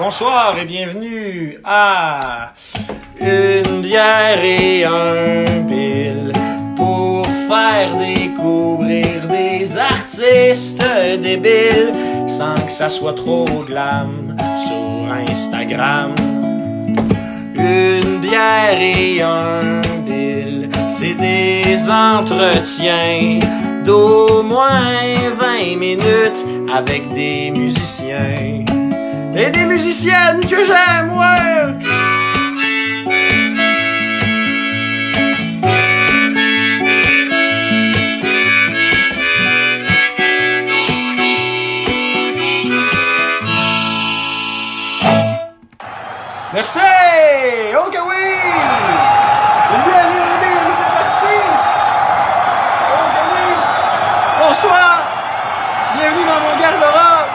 Bonsoir et bienvenue à Une bière et un bill pour faire découvrir des artistes débiles sans que ça soit trop glam sur Instagram. Une bière et un bill, c'est des entretiens d'au moins 20 minutes avec des musiciens et des musiciennes que j'aime, ouais! Merci! Ok oui! Bienvenue, c'est parti! Ok oui! Bonsoir! Bienvenue dans mon garde-robe!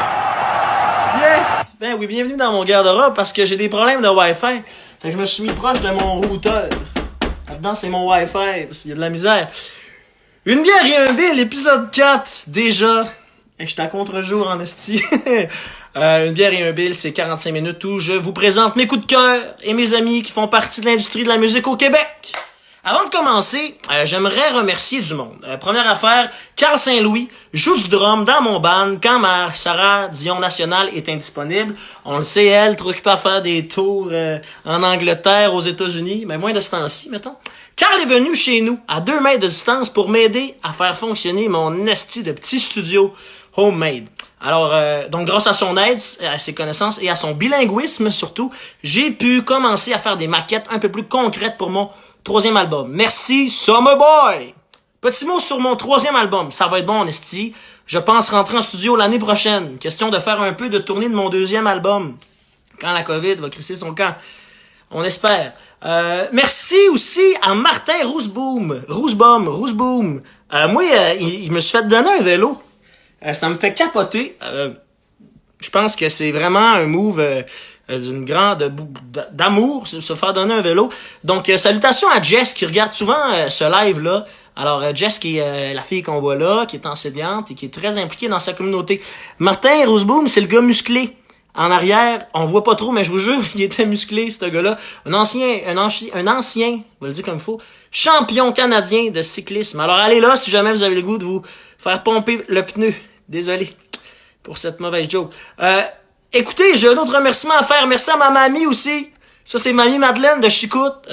Yes! Ben oui, bienvenue dans mon garde-robe parce que j'ai des problèmes de Wi-Fi. Fait que je me suis mis proche de mon routeur. Là-dedans, c'est mon Wi-Fi parce qu'il y a de la misère. Une bière et un bill, épisode 4, déjà. Et je suis à contre-jour en esti. Une bière et un bill, c'est 45 minutes où je vous présente mes coups de cœur et mes amis qui font partie de l'industrie de la musique au Québec. Avant de commencer, j'aimerais remercier du monde. Première affaire, Carl Saint-Louis joue du drum dans mon band quand ma Sarah Dion Nationale est indisponible. On le sait, elle, trop occupée à faire des tours en Angleterre, aux États-Unis, mais moins de ce temps-ci, mettons. Carl est venu chez nous, à 2 mètres de distance, pour m'aider à faire fonctionner mon esti de petit studio homemade. Alors, donc grâce à son aide, à ses connaissances et à son bilinguisme surtout, j'ai pu commencer à faire des maquettes un peu plus concrètes pour mon 3e album. Merci, Summer Boy! Petit mot sur mon 3e album. Ça va être bon, en esti. Je pense rentrer en studio l'année prochaine. Question de faire un peu de tournée de mon 2e album. Quand la COVID va crisser son camp. On espère. Merci aussi à Martin Rooseboom. Moi, il me suis fait donner un vélo. Ça me fait capoter. Je pense que c'est vraiment un move d'une grande d'amour, se faire donner un vélo. Donc, salutations à Jess qui regarde souvent ce live-là. Alors, Jess qui est la fille qu'on voit là, qui est enseignante et qui est très impliquée dans sa communauté. Martin Rooseboom, c'est le gars musclé. En arrière, on voit pas trop, mais je vous jure, il était musclé, ce gars-là. Un ancien, on va le dire comme il faut, champion canadien de cyclisme. Alors, allez là si jamais vous avez le goût de vous faire pomper le pneu. Désolé pour cette mauvaise joke. Écoutez, j'ai un autre remerciement à faire. Merci à ma mamie aussi. Ça, c'est mamie Madeleine de Chicoute.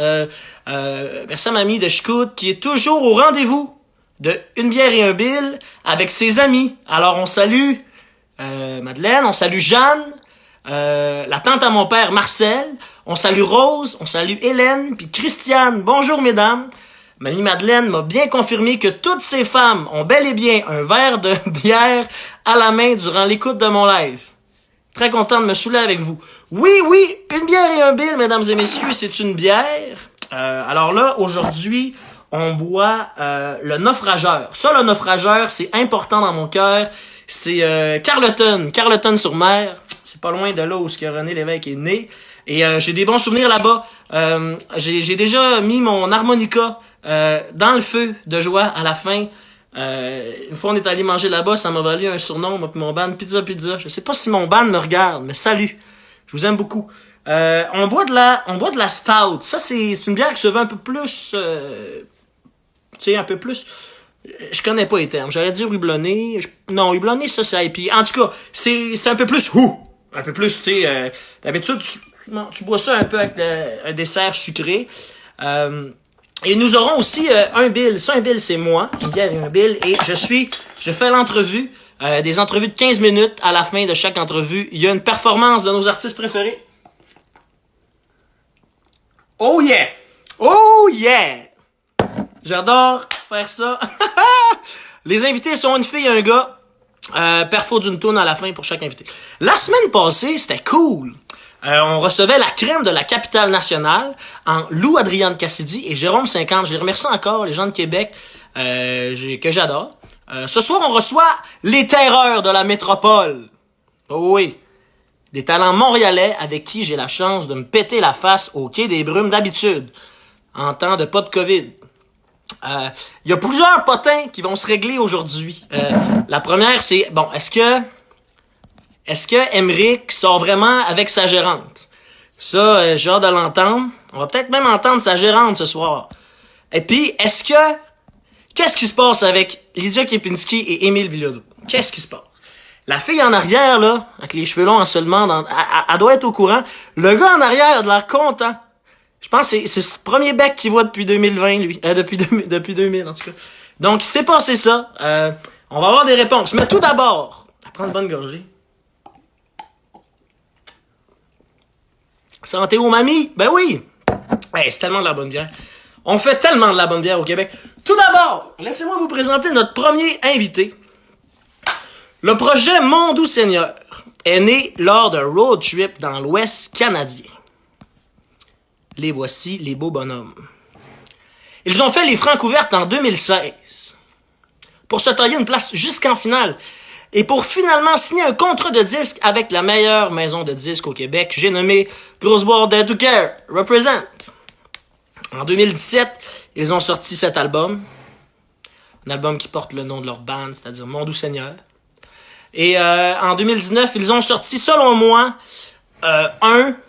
Merci à mamie de Chicoute qui est toujours au rendez-vous de Une bière et un bill avec ses amis. Alors, on salue Madeleine, on salue Jeanne, la tante à mon père Marcel, on salue Rose, on salue Hélène, puis Christiane. Bonjour, mesdames. Mamie Madeleine m'a bien confirmé que toutes ces femmes ont bel et bien un verre de bière à la main durant l'écoute de mon live. Très content de me saouler avec vous. Oui, une bière et un bill, mesdames et messieurs, c'est une bière. Alors là, aujourd'hui, on boit le naufrageur. Ça, le naufrageur, c'est important dans mon cœur. C'est Carleton-sur-Mer. C'est pas loin de là où René Lévesque est né. Et j'ai des bons souvenirs là-bas. J'ai déjà mis mon harmonica dans le feu de joie à la fin. Une fois on est allé manger là-bas, ça m'a valu un surnom, moi pis mon band Pizza. Je sais pas si mon band me regarde, mais salut. Je vous aime beaucoup. On boit de la stout. Ça c'est une bière qui se veut un peu plus un peu plus. Je connais pas les termes. J'aurais dit houblonné. Non, houblonné, ça c'est IPA. En tout cas, c'est un peu plus un peu plus, tu sais, d'habitude, tu bois ça un peu avec un dessert sucré. Et nous aurons aussi un bill. Ça, un bill, c'est moi. Une bière et un bill. Et je fais l'entrevue, des entrevues de 15 minutes. À la fin de chaque entrevue, il y a une performance de nos artistes préférés. Oh yeah! Oh yeah! J'adore faire ça. Les invités sont une fille et un gars. Perfo d'une tourne à la fin pour chaque invité. La semaine passée, c'était cool. On recevait la crème de la capitale nationale en Lou Adrienne Cassidy et Jérôme 50. Je les remercie encore, les gens de Québec, que j'adore. Ce soir, on reçoit les terreurs de la métropole. Oh oui. Des talents montréalais avec qui j'ai la chance de me péter la face au Quai des Brumes d'habitude, en temps de pas de COVID. Il y a plusieurs potins qui vont se régler aujourd'hui. La première, c'est, bon, est-ce Est-ce que Emeric sort vraiment avec sa gérante? Ça, j'ai hâte de l'entendre. On va peut-être même entendre sa gérante ce soir. Et puis, qu'est-ce qui se passe avec Lydia Kepinski et Émile Bilodeau? Qu'est-ce qui se passe? La fille en arrière, là, avec les cheveux longs en seulement, elle doit être au courant. Le gars en arrière a de l'air content. Je pense que c'est ce premier bec qu'il voit depuis 2020, lui. Depuis 2000, en tout cas. Donc, il s'est passé ça. On va avoir des réponses. Mais tout d'abord, à prendre une bonne gorgée. Santé aux mamies? Ben oui! Hey, c'est tellement de la bonne bière. On fait tellement de la bonne bière au Québec. Tout d'abord, laissez-moi vous présenter notre premier invité. Le projet Mon Doux Seigneur est né lors d'un road trip dans l'Ouest canadien. Les voici, les beaux bonhommes. Ils ont fait les Francs ouvertes en 2016 pour se tailler une place jusqu'en finale et pour finalement signer un contrat de disque avec la meilleure maison de disques au Québec, j'ai nommé Grosse Boire Dead to Care, Represent. En 2017, ils ont sorti cet album, un album qui porte le nom de leur band, c'est-à-dire Mon Doux Seigneur. Et en 2019, ils ont sorti, selon moi,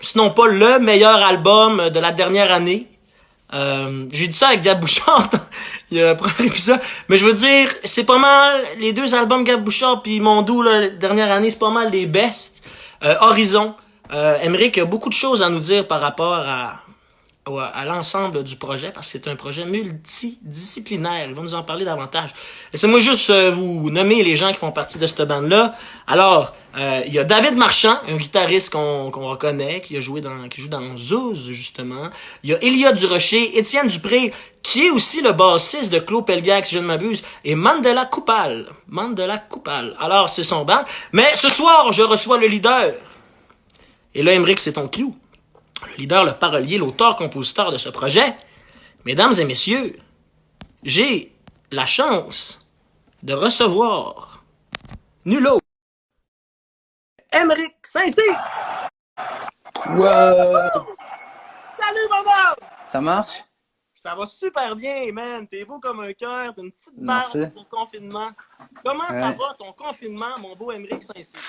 sinon pas le meilleur album de la dernière année. J'ai dit ça avec Gab Bouchard il y a un premier épisode, mais je veux dire, c'est pas mal les deux albums Gab Bouchard puis Mon Doux la dernière année, c'est pas mal les best. Horizon, Emeric a beaucoup de choses à nous dire par rapport à l'ensemble du projet, parce que c'est un projet multidisciplinaire. Il va nous en parler davantage. Laissez-moi juste vous nommer les gens qui font partie de cette bande-là. Alors, il y a David Marchand, un guitariste qu'on reconnaît, qui joue dans Zouz, justement. Il y a Elia Durocher, Étienne Dupré, qui est aussi le bassiste de Claude Pelgag, si je ne m'abuse, et Mandela Koupal. Alors, c'est son band. Mais ce soir, je reçois le leader. Et là, Emeric, c'est ton clou. Le leader, le parolier, l'auteur-compositeur de ce projet. Mesdames et messieurs, j'ai la chance de recevoir nul autre Emeric Saint-Cyr. Wow! Salut, madame! Ça marche? Ça va super bien, man. T'es beau comme un cœur, t'as une petite Merci. barbe pour confinement. Comment ça Ouais. va, ton confinement, mon beau Emeric Saint-Cyr?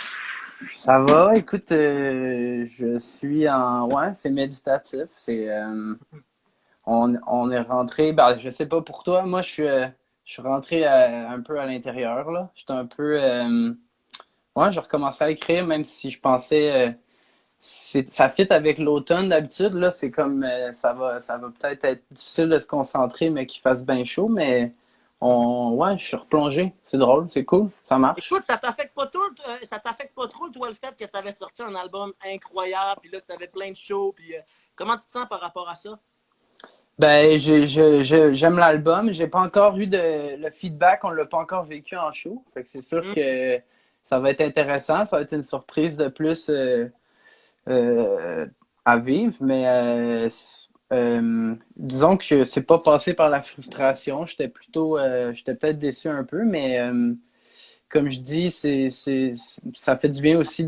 Ça va, écoute, je suis en... Ouais, c'est méditatif, on est rentré, ben, je sais pas pour toi, moi je suis rentré un peu à l'intérieur, là. J'étais un peu... Ouais, j'ai recommencé à écrire, même si je pensais... ça fit avec l'automne d'habitude, là, c'est comme... ça va peut-être être difficile de se concentrer, mais qu'il fasse bien chaud, mais... Ouais, je suis replongé. C'est drôle, c'est cool, ça marche. Écoute, ça t'affecte pas trop, toi, le fait que t'avais sorti un album incroyable, puis là, que t'avais plein de shows, puis comment tu te sens par rapport à ça? Ben, j'aime l'album. J'ai pas encore eu le feedback, on l'a pas encore vécu en show. Fait que c'est sûr Mm. que ça va être intéressant, ça va être une surprise de plus euh, à vivre, mais disons que je c'est pas passé par la frustration. J'étais peut-être déçu un peu, mais comme je dis, ça fait du bien aussi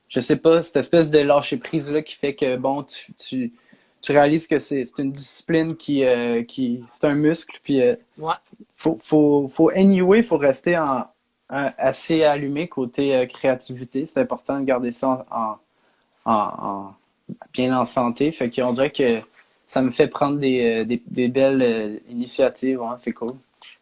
je sais pas, cette espèce de lâcher prise là qui fait que bon, tu réalises que c'est une discipline c'est un muscle, puis Ouais. faut rester assez allumé côté créativité. C'est important de garder ça bien en santé. Fait qu'on dirait que ça me fait prendre des belles initiatives. Ouais, c'est cool.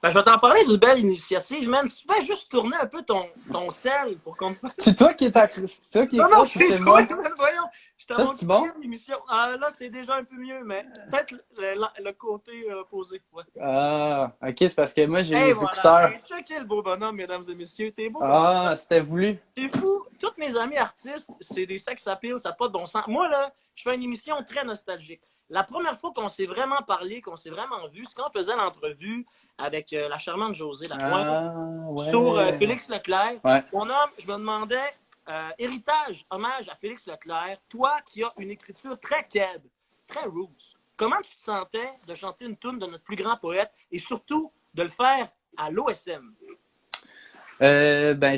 Ben, je vais t'en parler d'une belle initiative, man. Si tu fais juste tourner un peu ton sel pour qu'on... C'est toi qui es Non, non, proche ou c'est c'est toi, moi? man, voyons. Je t'ai Ça, montré c'est bon? une émission. Ah, là, c'est déjà un peu mieux, mais peut-être le côté opposé. Ouais. Ah, ok, c'est parce que moi j'ai Hey, mes voilà. écouteurs. Hey, checkez le beau bonhomme, mesdames et messieurs. T'es beau comme un Ah, bonhomme. c'était voulu. C'est fou. Tous mes amis artistes, c'est des sex appeal, ça n'a pas de bon sens. Moi, là, je fais une émission très nostalgique. La première fois qu'on s'est vraiment parlé, qu'on s'est vraiment vu, c'est quand on faisait l'entrevue avec la charmante Josée Lapointe Ah, sur ouais. Félix Leclerc. Ouais. Mon homme, je me demandais, héritage, hommage à Félix Leclerc, toi qui as une écriture très keb, très roots, comment tu te sentais de chanter une tune de notre plus grand poète et surtout de le faire à l'OSM? Ben,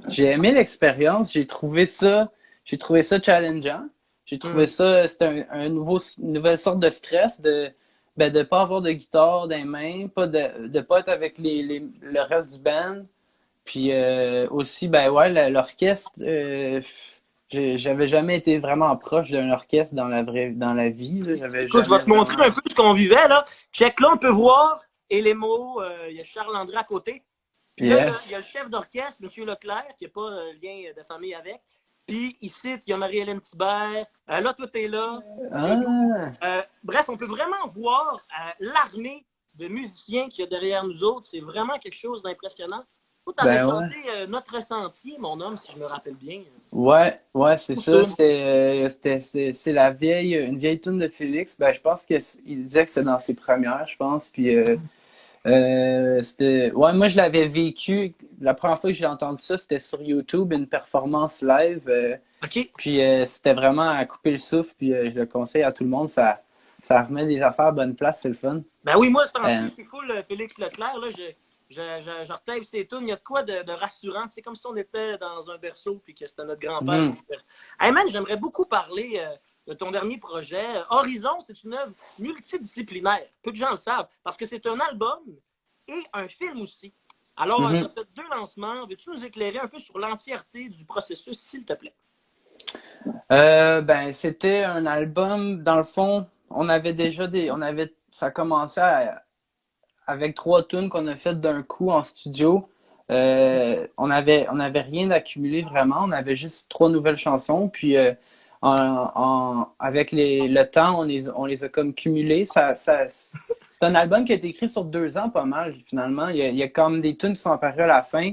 j'ai aimé l'expérience. J'ai trouvé ça challengeant. J'ai trouvé Mm. ça, c'était une nouvelle sorte de stress ben, de pas avoir de guitare dans les mains, pas de pas être avec le reste du band. Puis aussi, ben ouais, l'orchestre, j'avais jamais été vraiment proche d'un orchestre dans la vie, là. J'avais Écoute, je vais jamais te montrer vraiment. un peu ce qu'on vivait, là. Check, là, on peut voir, et les mots, il y a Charles-André à côté. Puis là, il y a Yes. le chef d'orchestre, M. Leclerc, qui n'a pas lien de famille avec. Puis ici, il y a Marie-Hélène Thibert. Là, tout est là. Il y a Lou. Ah, Bref, on peut vraiment voir l'armée de musiciens qu'il y a derrière nous autres. C'est vraiment quelque chose d'impressionnant. Toi, tu avais ben ouais. chanté Notre Sentier, mon homme, si je me rappelle bien. Ouais, c'est Où ça. ça? C'est la une vieille tune de Félix. Ben, je pense il disait que c'était dans ses premières, je pense. Puis, ouais, moi, je l'avais vécu. La première fois que j'ai entendu ça, c'était sur YouTube, une performance live. OK. Puis, c'était vraiment à couper le souffle. Puis, je le conseille à tout le monde. Ça remet des affaires à bonne place, c'est le fun. Ben oui, moi, ce temps-ci, Euh, je suis full Félix Leclerc. Là, je retape ses tunes. Il y a de quoi de rassurant. C'est comme si on était dans un berceau puis que c'était notre grand-père. mhm. Hey man, j'aimerais beaucoup parler de ton dernier projet. Horizon, c'est une œuvre multidisciplinaire. Peu de gens le savent parce que c'est un album et un film aussi. Alors, tu as Mhm. fait 2 lancements. Veux-tu nous éclairer un peu sur l'entièreté du processus, s'il te plaît? Ben, c'était un album, dans le fond, ça commençait avec 3 tunes qu'on a faites d'un coup en studio. On avait rien d'accumulé vraiment, on avait juste 3 nouvelles chansons, puis avec le temps, on les a comme cumulées. C'est un album qui a été écrit sur 2 ans, pas mal, finalement. Il y a comme des tunes qui sont apparues à la fin.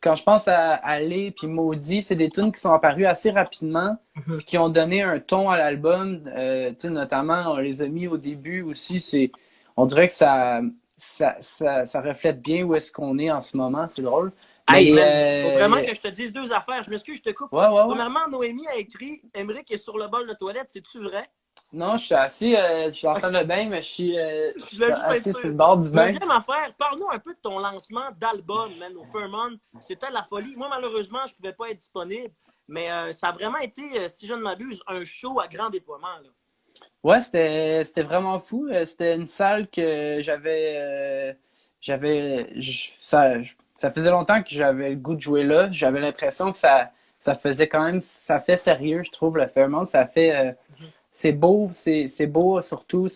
Quand je pense à Aller puis Maudit, c'est des tunes qui sont apparues assez rapidement puis qui ont donné un ton à l'album. Tu sais, notamment, on les a mis au début aussi. On dirait que ça reflète bien où est-ce qu'on est en ce moment. C'est drôle. Mais Hey man, faut vraiment que je te dise 2 affaires. Je m'excuse, je te coupe. ouais. Premièrement, Noémie a écrit Emmerich est sur le bol de toilette. C'est-tu vrai? Non, je suis en salle de bain, mais je Je suis voulais juste être assis sur sûr. le bord du bain. Deuxième affaire, parle-nous un peu de ton lancement d'album, man, au Fairmont. C'était la folie. Moi, malheureusement, je ne pouvais pas être disponible, mais ça a vraiment été, si je ne m'abuse, un show à grand déploiement. Là. Ouais, c'était vraiment fou. C'était une salle que ça faisait longtemps que j'avais le goût de jouer là. J'avais l'impression que ça faisait quand même, ça fait sérieux, je trouve, le Fairmont. C'est beau, c'est beau surtout.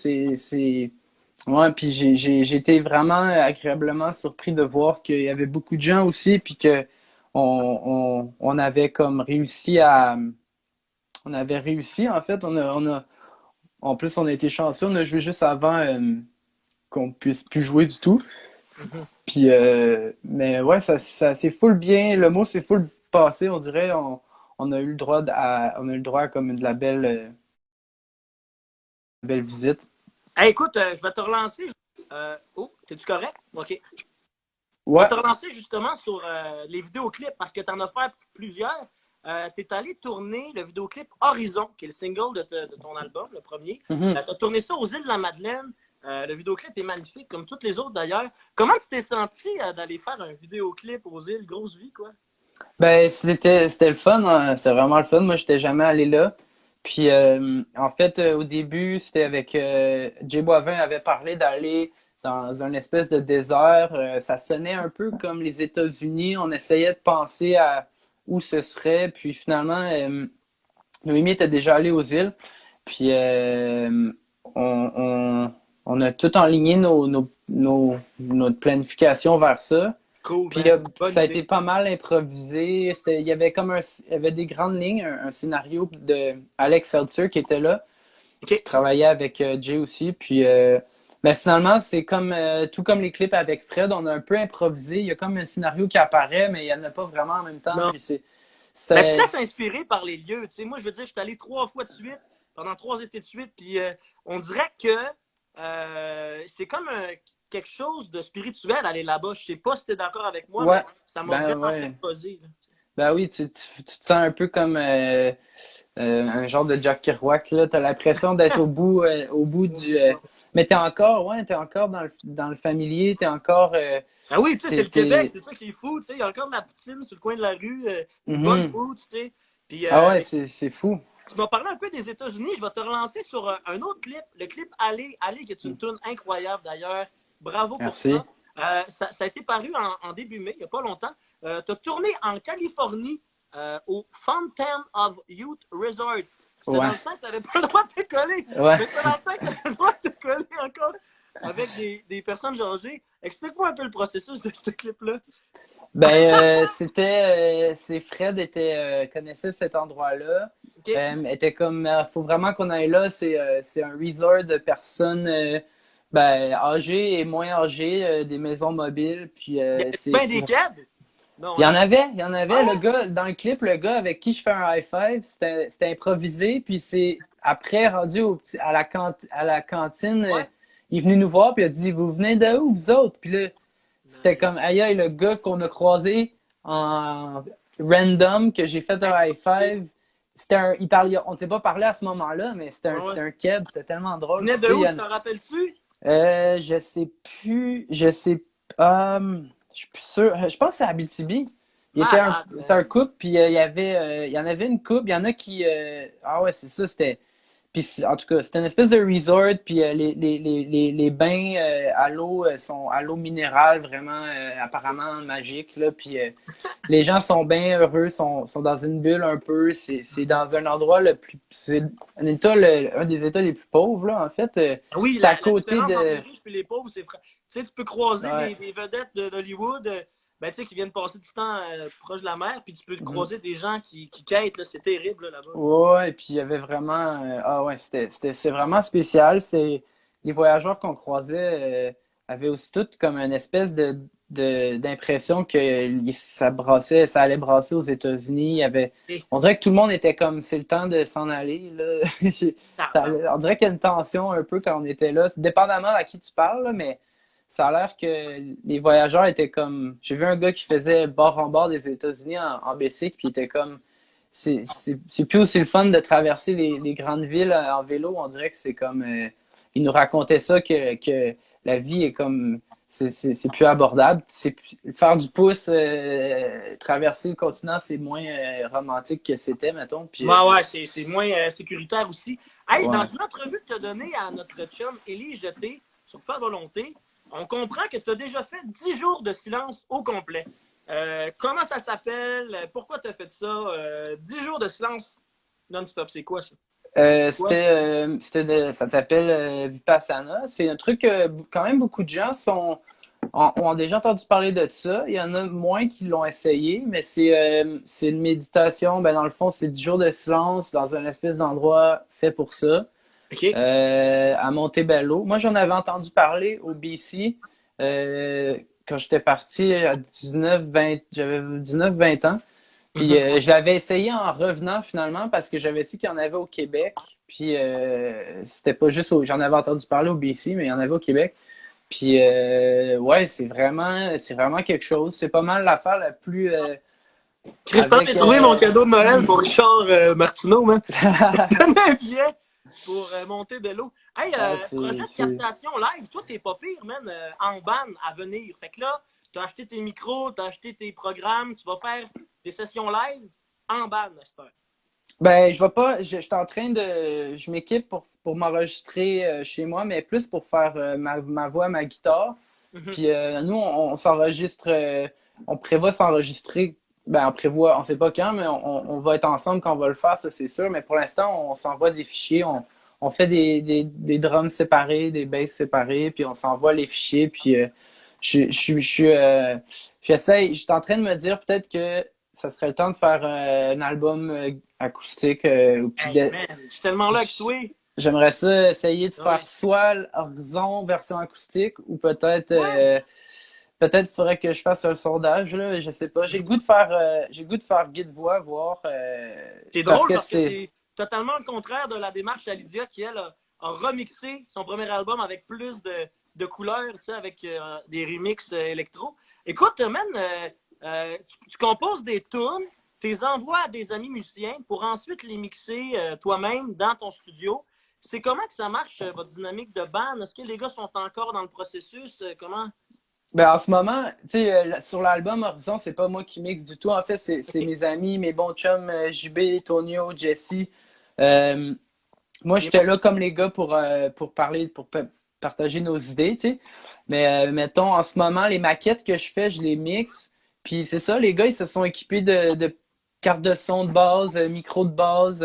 Ouais, puis j'ai été vraiment agréablement surpris de voir qu'il y avait beaucoup de gens aussi, puis que on avait comme on avait réussi en fait. En plus, on a été chanceux, on a joué juste avant qu'on puisse plus jouer du tout. Puis, mais ouais, ça c'est full bien. Le mot c'est full passé, on dirait. On a eu le droit on a eu le droit à comme de la belle visite. Hey, écoute, je vais te relancer. Oh, t'es-tu correct? OK. Je vais Ouais. te relancer justement sur les vidéoclips parce que tu en as fait plusieurs. Tu es allé tourner le vidéoclip Horizon, qui est le single de ton album, le premier. Mhm. Tu as tourné ça aux îles de la Madeleine. Le vidéoclip est magnifique, comme toutes les autres d'ailleurs. Comment tu t'es senti d'aller faire un vidéoclip aux îles? Grosse vie, quoi. Ben, c'était le fun, hein. C'était vraiment le fun. Moi, j'étais jamais allé là. Puis, en fait, au début, c'était avec Jay Boivin avait parlé d'aller dans un espèce de désert. Ça sonnait un peu comme les États-Unis. On essayait de penser à où ce serait. Puis finalement, Noémie était déjà allée aux îles. Puis, on, on, on a tout enligné notre planification vers ça. Cool, Puis man. Bonne ça a été idée. pas mal improvisé. Il y avait il y avait des grandes lignes, un scénario de Alex Seltzer qui était là, qui OK. travaillait avec Jay aussi. Puis mais finalement, c'est comme tout comme les clips avec Fred, on a un peu improvisé. Il y a comme un scénario qui apparaît, mais il n'y en a pas vraiment en même temps. Non. Puis Ben, tu te c'était, laisses inspirer par les lieux. Tu sais, moi, je veux dire, je suis allé 3 fois de suite, pendant 3 étés de suite, puis on dirait que c'est comme quelque chose de spirituel aller là-bas. Je sais pas si tu es d'accord avec moi, ouais, mais ça m'a ben vraiment fait ouais. poser. Ben oui, tu te sens un peu comme un genre de Jack Kerouac, là. T'as l'impression d'être au bout mais t'es encore dans le familier, t'es encore, Ah oui, tu sais, c'est le Québec, t'es. c'est ça qui est fou. Tu sais, il y a encore de la poutine sur le coin de la rue, une bonne Mhm. bouffe, tu sais. Puis Ah ouais, c'est fou. tu m'as parlé un peu des États-Unis. Je vais te relancer sur un autre clip, le clip Aller, Aller, qui est une tune incroyable d'ailleurs. Bravo pour ça. Merci. Ça a été paru en début mai, il n'y a pas longtemps. Tu as tourné en Californie au Fountain of Youth Resort. C'était dans Ouais. le temps que tu n'avais pas le droit de te coller. Ouais. Mais c'était dans le temps que tu avais le droit de te coller encore avec des personnes âgées. Explique-moi un peu le processus de ce clip-là. Ben, c'est Fred connaissait cet endroit-là. OK? Était comme, faut vraiment qu'on aille là. C'est un resort de personnes, ben, âgées et moins âgées, des maisons mobiles. Puis, Il y avait bien des câbles? Non, hein? il y en avait. Ah Le ouais? gars, dans le clip, le gars avec qui je fais un high five, c'était improvisé. Puis c'est après rendu à la cantine, Ouais. il est venu nous voir puis il a dit, vous venez de où vous autres? Puis là, c'était Nice. comme aïe aïe, le gars qu'on a croisé en random, que j'ai fait un high five. On ne s'est pas parlé à ce moment-là, mais Ouais, ouais. c'était un keb, c'était tellement Il drôle. venait de Tu sais, où, tu t'en rappelles-tu? je sais plus, je suis plus sûr. Je pense que c'est Abitibi. Malade, C'était un man. couple, puis il y en avait une couple. Il y en a qui, ah ouais, c'est ça, c'était. Puis en tout cas, c'était une espèce de resort, puis les bains à l'eau sont à l'eau minérale, vraiment apparemment magique là. Puis les gens sont bien heureux, sont dans une bulle un peu. C'est dans un endroit le plus, c'est un des États les plus pauvres là en fait. Oui, C'est à la côté différence entre les de, riches et les pauvres, c'est tu sais, tu peux croiser ouais. des vedettes d'Hollywood, ben, tu sais, qui viennent passer du temps proche de la mer, puis tu peux Mhm. croiser des gens qui quittent, là, c'est terrible, là, là-bas. Ouais, et puis il y avait vraiment, ah ouais, c'est vraiment spécial. C'est les voyageurs qu'on croisait avaient aussi toutes comme une espèce d'impression que ça allait brasser aux États-Unis. Et, On dirait que tout le monde était comme, c'est le temps de s'en aller là. On dirait qu'il y a une tension un peu quand on était là, dépendamment à qui tu parles, là, mais ça a l'air que les voyageurs étaient comme, j'ai vu un gars qui faisait bord en bord des États-Unis en bicycle, puis il était comme c'est plus aussi le fun de traverser les grandes villes en vélo. On dirait que c'est comme. Il nous racontait ça que la vie est comme. C'est plus abordable. Faire du pouce, traverser le continent, c'est moins romantique que c'était, mettons. Puis, ouais, ouais, c'est moins sécuritaire aussi. Hey, dans ouais. une entrevue que tu as donnée à notre chum Élie Jeté sur Faire Volonté, on comprend que tu as déjà fait 10 jours de silence au complet. Comment ça s'appelle? Pourquoi tu as fait ça? 10 jours de silence non-stop, c'est quoi ça? Quoi? Ça s'appelle Vipassana. C'est un truc que quand même beaucoup de gens ont déjà entendu parler de ça. Il y en a moins qui l'ont essayé, mais c'est une méditation. Ben, dans le fond, c'est 10 jours de silence dans un espèce d'endroit fait pour ça, OK. à Montebello. Moi, j'en avais entendu parler au BC quand j'étais parti à 19-20, j'avais 19-20 ans. Puis Mhm. je l'avais essayé en revenant finalement parce que j'avais su qu'il y en avait au Québec. Puis c'était pas juste j'en avais entendu parler au BC, mais il y en avait au Québec. Puis ouais, c'est vraiment quelque chose. C'est pas mal l'affaire la plus Chris, je pense que j'ai avec trouvé mon cadeau de Noël pour Richard Martineau, man. Donne un billet pour monter de l'eau. Hey, ah, projet de captation live, toi, t'es pas pire, man, en ban à venir. Fait que là, t'as acheté tes micros, t'as acheté tes programmes, tu vas faire des sessions live en ban, j'espère. ben je vais pas je suis en train de je m'équipe pour m'enregistrer chez moi, mais plus pour faire ma voix, ma guitare. Mhm. Puis nous, on s'enregistre, on prévoit s'enregistrer. Ben, on sait pas quand, mais on va être ensemble quand on va le faire, ça c'est sûr. Mais pour l'instant, on s'envoie des fichiers, on fait des drums séparés, des basses séparés, puis on s'envoie les fichiers. Puis j'essaie, je suis en train de me dire peut-être que ça serait le temps de faire un album acoustique. Hey, man, je suis tellement là avec toi. J'aimerais ça essayer de faire Ouais. soit l'Horizon version acoustique ou Ouais. peut-être il faudrait que je fasse un sondage là, je sais pas. J'ai le goût de faire guide-voix voir C'est parce drôle que parce que c'est c'est totalement le contraire de la démarche à Lydia qui, elle, a remixé son premier album avec plus de couleurs, tu sais, avec des remixes électro. Écoute, man, tu composes des tunes, tu les envoies à des amis musiciens pour ensuite les mixer toi-même dans ton studio. C'est comment que ça marche, votre dynamique de band? Est-ce que les gars sont encore dans le processus? Comment? ben en ce moment, tu sais sur l'album Horizon, c'est pas moi qui mixe du tout en fait, c'est OK. mes amis, mes bons chums JB, Tonio, Jesse. Euh, Moi, j'étais là comme les gars pour parler, partager nos idées, tu sais. Mais mettons, en ce moment, les maquettes que je fais, je les mixe. Puis c'est ça, les gars, ils se sont équipés de cartes de son de base, micro de base.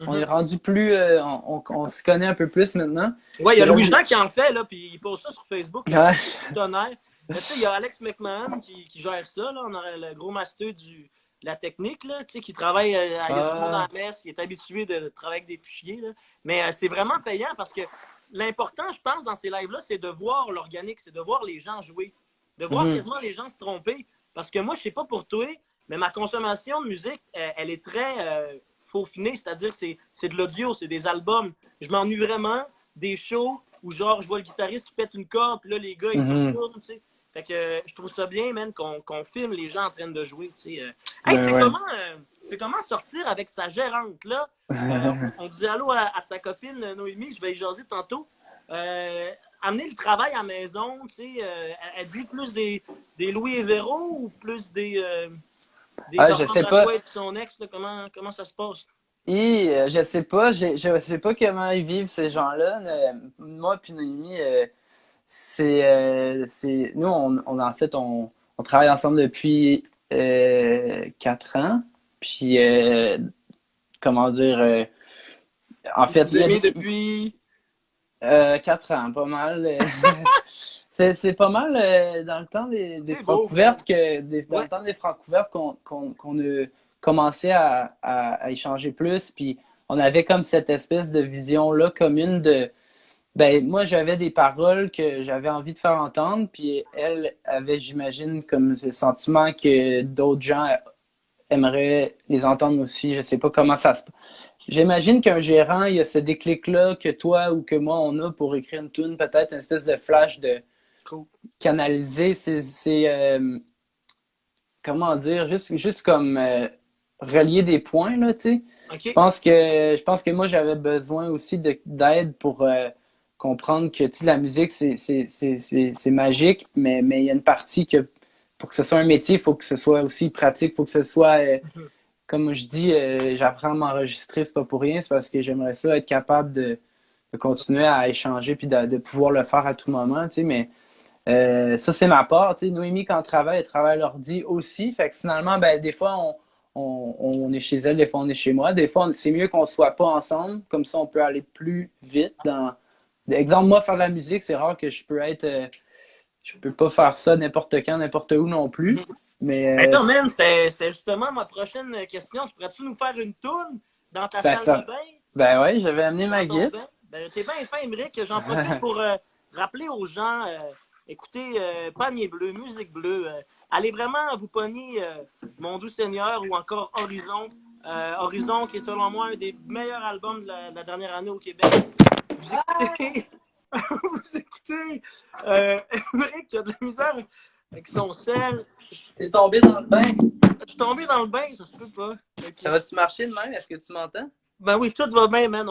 On est Mhm. rendu plus, on se connaît un peu plus maintenant. Ouais, il y Puis a là, Louis-Jean qui en fait, là, puis il pose ça sur Facebook, le ouais, gros tonnerre. Mais tu sais, il y a Alex McMahon qui gère ça, là. On a le gros master de la technique, là, tu sais, qui travaille, il y a du monde à ah, la messe, qui est habitué de travailler avec des fichiers, là. Mais c'est vraiment payant parce que l'important, je pense, dans ces lives-là, c'est de voir l'organique, c'est de voir les gens jouer, de voir mhm, quasiment les gens se tromper. Parce que moi, je sais pas pour toi, mais ma consommation de musique, elle est très peaufinée, c'est-à-dire que c'est de l'audio, c'est des albums. Je m'ennuie vraiment des shows où genre je vois le guitariste qui pète une corde, puis là les gars ils se mhm. retournent, tu sais. Fait que je trouve ça bien, man, qu'on filme les gens en train de jouer, tu sais. Hey, Ben ouais. c'est comment sortir avec sa gérante, là? On disait allô à ta copine Noémie, je vais y jaser tantôt. Euh, Amener le travail à la maison, tu sais, elle dit plus des Louis et Véro ou plus des Ah, je Barbara sais pas. Brathwaite et son ex, là, comment ça se passe? Je sais pas, je sais pas comment ils vivent ces gens-là. Moi puis Noémie, nous en fait on travaille ensemble depuis 4 ans. Puis comment dire, en Vous fait vous aimez depuis... 4 ans, pas mal. C'est pas mal dans le temps des C'est beau, man. francs-couvertes dans Ouais. le temps des francs-couvertes qu'on a commencé à échanger plus. Puis on avait comme cette espèce de vision-là commune de ben moi j'avais des paroles que j'avais envie de faire entendre, puis elle avait, j'imagine, comme le sentiment que d'autres gens aimeraient les entendre aussi. Je sais pas comment ça se passe. J'imagine qu'un gérant, il y a ce déclic-là que toi ou que moi on a pour écrire une tune, peut-être une espèce de flash de Cool. canaliser comment dire, juste comme relier des points, là, tu sais. OK. Je pense que moi, j'avais besoin aussi d'aide pour comprendre que, tu sais, la musique, c'est magique, mais il y a une partie que, pour que ce soit un métier, il faut que ce soit aussi pratique, il faut que ce soit, comme je dis, j'apprends à m'enregistrer, c'est pas pour rien, c'est parce que j'aimerais ça être capable de continuer à échanger puis de pouvoir le faire à tout moment, tu sais, mais ça, c'est ma part. Tu sais, Noémie, quand elle travaille à l'ordi aussi. Fait que finalement, ben, des fois, on est chez elle, des fois, on est chez moi. Des fois, c'est mieux qu'on soit pas ensemble. Comme ça, on peut aller plus vite dans. Exemple, moi, faire de la musique, c'est rare que je peux pas faire ça n'importe quand, n'importe où non plus. Ben Mais là, man, c'était justement ma prochaine question. Tu pourrais-tu nous faire une toune dans ta ben, salle de ça. bain, Ben ouais, j'avais amené dans ma ton guitare. bain? Ben, t'es bien fin, Émeric. J'en profite pour rappeler aux gens, écoutez, Panier Bleu, Musique Bleue, allez vraiment vous pogner Mon Doux Seigneur ou encore Horizon. Horizon, qui est selon moi un des meilleurs albums de la dernière année au Québec. Vous écoutez, vous écoutez Émeric qui a de la misère avec son sel. T'es tombé dans le bain. Je suis tombé dans le bain, ça se peut pas. Ça Ok. va-tu marcher de même? Est-ce que tu m'entends? Ben oui, tout va bien, man.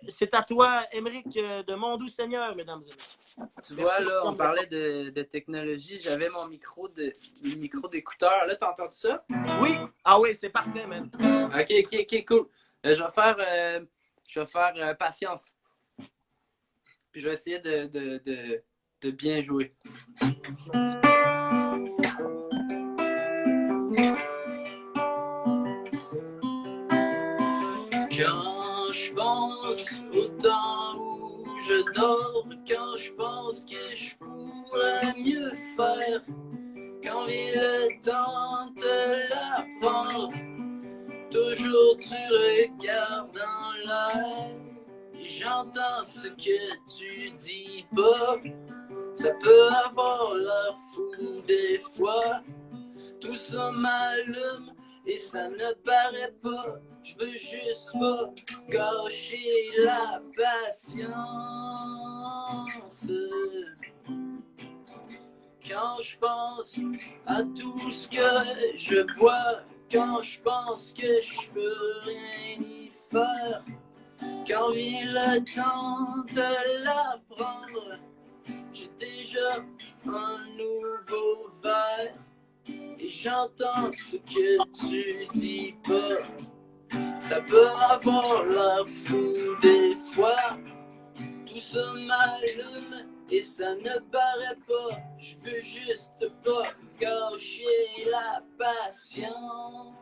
C'est à toi, Émeric de Mon Doux Seigneur, mesdames et messieurs. Tu vois, Merci. là, on parlait de technologie. J'avais le micro d'écouteur. Là, t'entends ça? Oui. Ah oui, c'est parfait, man. Ok, cool. Je vais faire patience. Puis je vais essayer de bien jouer. Quand je pense au temps où je dors, quand je pense que je pourrais mieux faire, quand vient le temps de l'apprendre, toujours tu regardes dans l'air et j'entends ce que tu dis pas. Ça peut avoir l'air fou des fois, tout ça m'allume et ça ne paraît pas. Je veux juste pas gâcher la patience. Quand je pense à tout ce que je bois, quand je pense que je peux rien y faire, quand vient le temps de l'apprendre, j'ai déjà un nouveau verre et j'entends ce que tu dis pas. Ça peut avoir l'air fou des fois, tout ça m'allume et ça ne paraît pas. Je veux juste pas cacher la patience.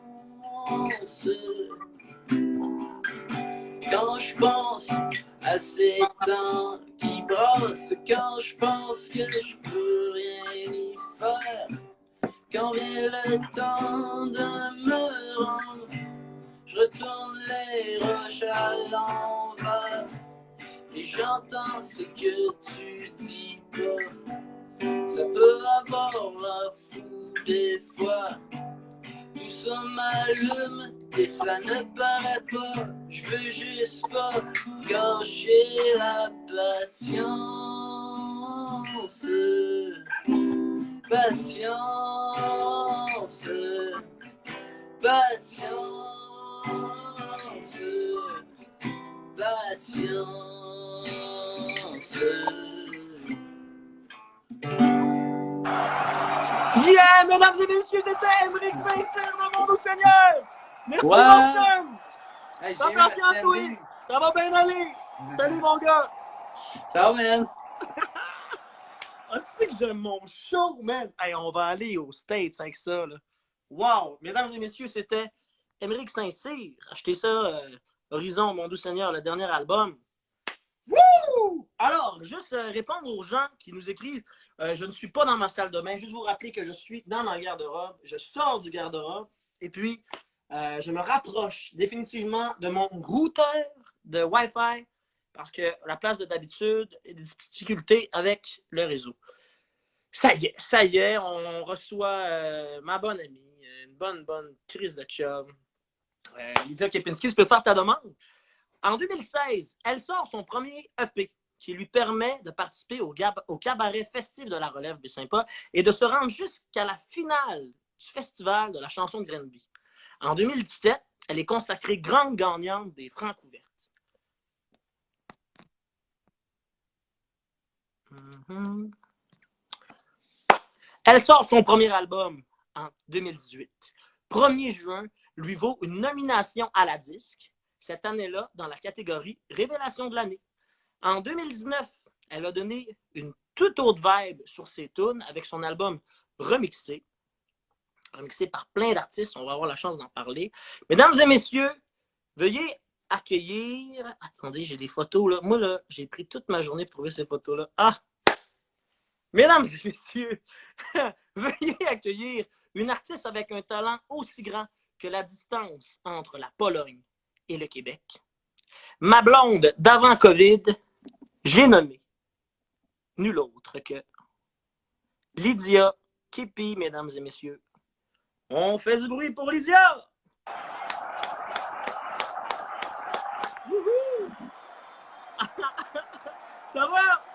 Quand je pense à ces temps qui brassent, quand je pense que je peux rien y faire, quand vient le temps de me rendre, je retourne les roches à l'envers et j'entends ce que tu dis pas. Ça peut avoir l'air fou des fois, tout ça m'allume et ça ne paraît pas. Je veux juste pas gâcher la patience. Patience. Patience. Patience. Yeah, mesdames et messieurs, c'était Émeric Saint-Cyr de Mon Doux Seigneur. Merci, Ouais. mon chum. Hey, Fais attention à toi. Ça va bien aller. Salut, mon gars. Ciao, man. Ah, c'est que j'aime mon show, man. Hey, on va aller aux States avec ça, là. Wow. Mesdames et messieurs, c'était Émeric Saint-Cyr. Achetez ça, Horizon, Mon Doux Seigneur, le dernier album. Wouh! Alors, juste répondre aux gens qui nous écrivent je ne suis pas dans ma salle de bain. Juste vous rappeler que je suis dans ma garde-robe. Je sors du garde-robe. Et puis, je me rapproche définitivement de mon routeur de Wi-Fi parce que la place de d'habitude a des difficultés avec le réseau. Ça y est, on reçoit ma bonne amie, une bonne crise de chum. Lydia Kepinski, tu peux faire ta demande? En 2016, elle sort son premier EP qui lui permet de participer au cabaret festif de la Relève de Saint-Paul et de se rendre jusqu'à la finale du festival de la chanson de Grenby. En 2017, elle est consacrée grande gagnante des Francs ouvertes. Elle sort son premier album en 2018. 1er juin lui vaut une nomination à la disque, cette année-là dans la catégorie Révélation de l'année. En 2019, elle a donné une toute autre vibe sur ses tunes avec son album remixé par plein d'artistes. On va avoir la chance d'en parler. Mesdames et messieurs, veuillez accueillir... Attendez, j'ai des photos là. Moi, là, j'ai pris toute ma journée pour trouver ces photos-là. Ah! Mesdames et messieurs, veuillez accueillir une artiste avec un talent aussi grand que la distance entre la Pologne et le Québec. Ma blonde d'avant COVID, j'ai nommé nul autre que Lydia Kepi, mesdames et messieurs. On fait du bruit pour Lydia! Ça va?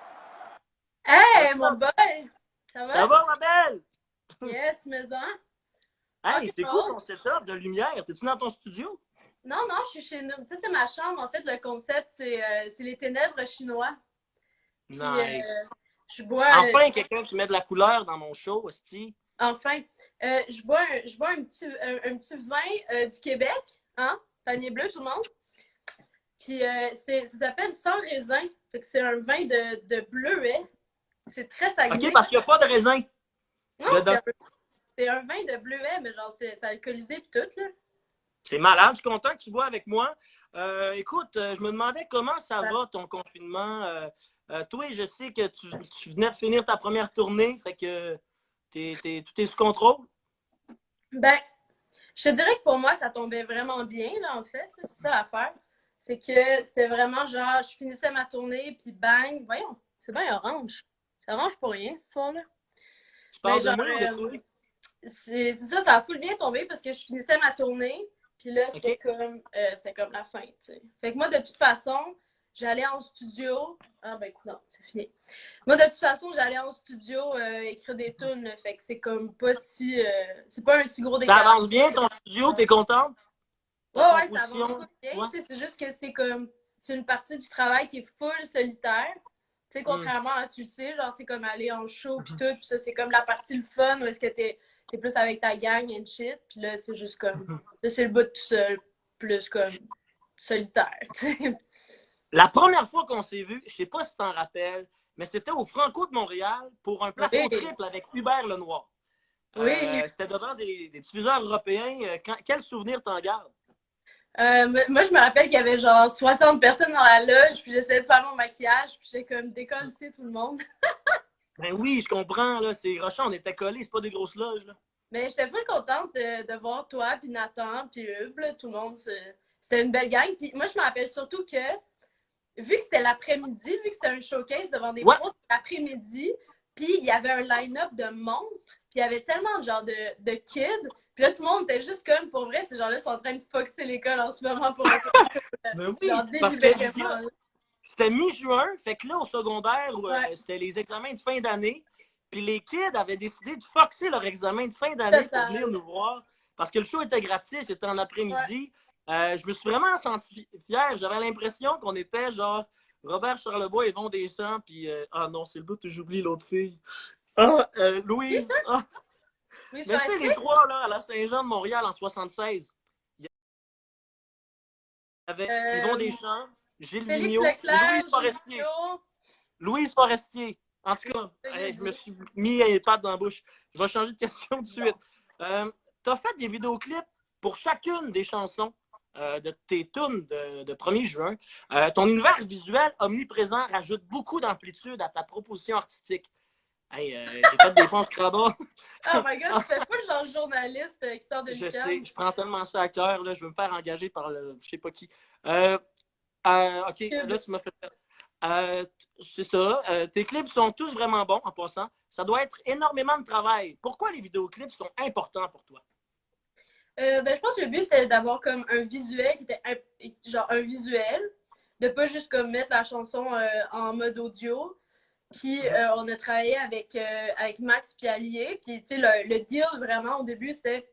Hey, mon boy! Ça Ça va? va, ma belle? Yes, maison. Hey, Ok, c'est cool bon. ton setup de lumière. T'es-tu dans ton studio? Non, non, je suis chez nous. Ça, c'est ma chambre. En fait, le concept, c'est les ténèbres chinois. Puis, Nice. je bois. Enfin, quelqu'un qui met de la couleur dans mon show, hostie. Enfin, je bois un petit vin du Québec, hein? Panier bleu, tout le monde. Puis, ça s'appelle Sans raisin. Fait que c'est un vin de bleuet. C'est très Saguenay. OK, parce qu'il n'y a pas de raisin. Non, dedans. c'est un vin de bleuet, mais genre, c'est alcoolisé puis tout, là. C'est malade. Je suis content que tu vois avec moi. Écoute, je me demandais comment ça va, ton confinement. Toi, je sais que tu venais de finir ta première tournée, fait que tout est sous contrôle. Ben, je te dirais que pour moi, ça tombait vraiment bien, là, en fait. C'est ça l'affaire. C'est que c'était vraiment genre, je finissais ma tournée, puis bang, voyons, c'est bien orange. C'est orange pour rien, cette histoire-là. Tu Mais parles de genre, moi ou de toi? c'est ça, ça a full bien tombé parce que je finissais ma tournée, puis là, OK. c'était comme la fin, tu sais. Fait que moi, de toute façon, j'allais en studio. Ah, ben, écoute, non, c'est fini. Moi, de toute façon, j'allais en studio écrire des tunes, fait que c'est comme pas si. C'est pas un si gros Ça décalage. avance bien, ton studio, t'es contente? Ouais, Ta ouais, ça avance composition? pas bien. Ouais. Tu sais, c'est juste que c'est une partie du travail qui est full solitaire. Tu sais, contrairement à, tu le sais, genre, tu sais, comme aller en show pis tout, pis ça, c'est comme la partie le fun où est-ce que t'es plus avec ta gang and shit. Puis là, tu sais, juste comme, là, c'est le bout tout seul. plus comme solitaire, tu sais. La première fois qu'on s'est vu, je sais pas si tu t'en rappelles, mais c'était au Franco de Montréal pour un plateau Oui, triple avec Hubert Lenoir. oui. C'était devant des diffuseurs européens. Quel souvenir t'en gardes? Moi, je me rappelle qu'il y avait genre 60 personnes dans la loge, puis j'essayais de faire mon maquillage, puis j'étais comme décolle, c'est tout le monde. Ben oui, je comprends, là, c'est Rochon, on était collés, c'est pas des grosses loges, là. Mais j'étais full contente de voir toi, puis Nathan, puis Hub, là, tout le monde. C'était une belle gang. Puis moi, je me rappelle surtout que, vu que c'était l'après-midi, vu que c'était un showcase devant des Ouais, pros, c'était l'après-midi, puis il y avait un line-up de monstres, puis il y avait tellement de genre de kids. Puis là, tout le monde était juste comme, pour vrai, ces gens-là sont en train de foxer l'école en ce moment pour être ben genre oui, parce que délibérément. Là. c'était mi-juin, fait que là, au secondaire, Ouais, c'était les examens de fin d'année, puis les kids avaient décidé de foxer leur examen de fin d'année pour venir total. nous voir, parce que le show était gratis, c'était en Ouais. après-midi. Je me suis vraiment senti fier, j'avais l'impression qu'on était genre Robert Charlebois et Yvon Deschamps, puis ah non, c'est le bout où j'oublie l'autre fille. Ah, Oui, ça? Louise. Ah. Oui, Mais sur tu sais, les SP? trois, là, à la Saint-Jean de Montréal en 76, il y avait Yvon Euh, Deschamps, Gilles Félix Vigneault ou Louise Leclerc, Gilles Forestier. Vigneault, Louise Forestier. En tout cas, c'est ça que j'ai je me dit. suis mis les pattes dans la bouche. Je vais changer de question tout de suite. Tu as fait des vidéoclips pour chacune des chansons de tes tunes de 1er juin. Ton univers visuel omniprésent rajoute beaucoup d'amplitude à ta proposition artistique. Hey, j'ai fait des fonds Scrabble. Oh my god, tu fais pas le genre journaliste qui sort de Je sais, l'UQAM. je prends tellement ça à cœur. Là, je veux me faire engager par le, je sais pas qui. OK, là, tu m'as fait. C'est ça. Tes clips sont tous vraiment bons en passant. Ça doit être énormément de travail. Pourquoi les vidéoclips sont importants pour toi? Ben, je pense que le but, c'est d'avoir comme un visuel qui était genre un visuel, de pas juste comme mettre la chanson en mode audio. Puis on a travaillé avec Max puis Allier. Puis tu sais, le deal vraiment au début, c'était